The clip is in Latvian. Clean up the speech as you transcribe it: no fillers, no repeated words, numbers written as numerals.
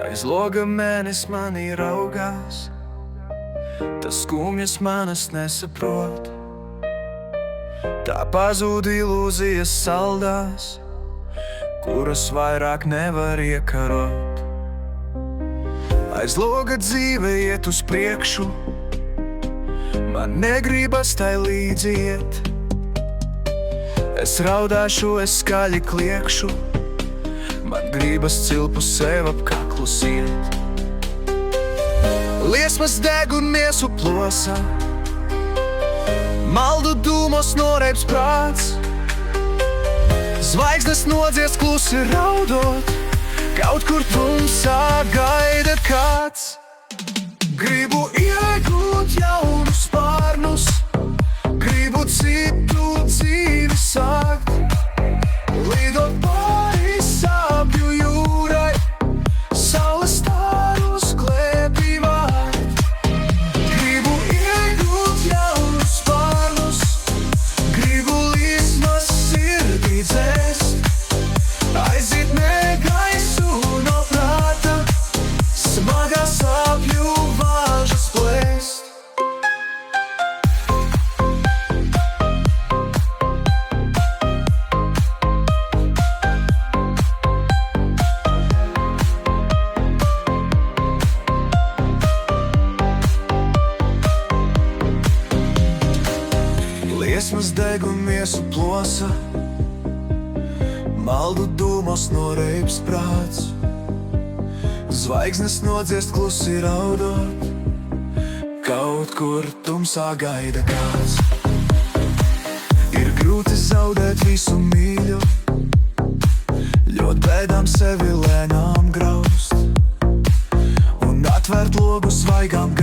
Aiz loga mēnesis manī raugās, tas skumjas manas nesaprot. Tā pazūd ilūzijas saldās, kuras vairāk nevar iekarot. Aiz loga dzīve iet uz priekšu, man negribas tai līdzi iet. Es raudāšu, es skaļi kliekšu, man gribas cilpu sev ap kaklu siet. Liesmas deg un miesu plosa, maldu dūmos noreips prāts. Zvaigznes nodzies klusi raudot, kaut kur tumsā gaida kāds. Gribu iegūt jaunus spārnus, gribu citu dzīvi sākt. Lidot pāri sāpju jūrai, saules starus klēpī vākt. Gribu iegūt jaunus spārnus, gribu liesmas sirdī dzēst. Aiziet negaisu no prāta, smagā sāpju vāžas plēst. Liesmas deg un miesu plosa, maldu dūmos noreips prāts. Zvaigznes nodziest klusi raudot, kaut kur tumsā gaida kāds. Ir grūti zaudēt visu mīļu, ļot bēdām sevi lēnām graust un atvērt logu svaigām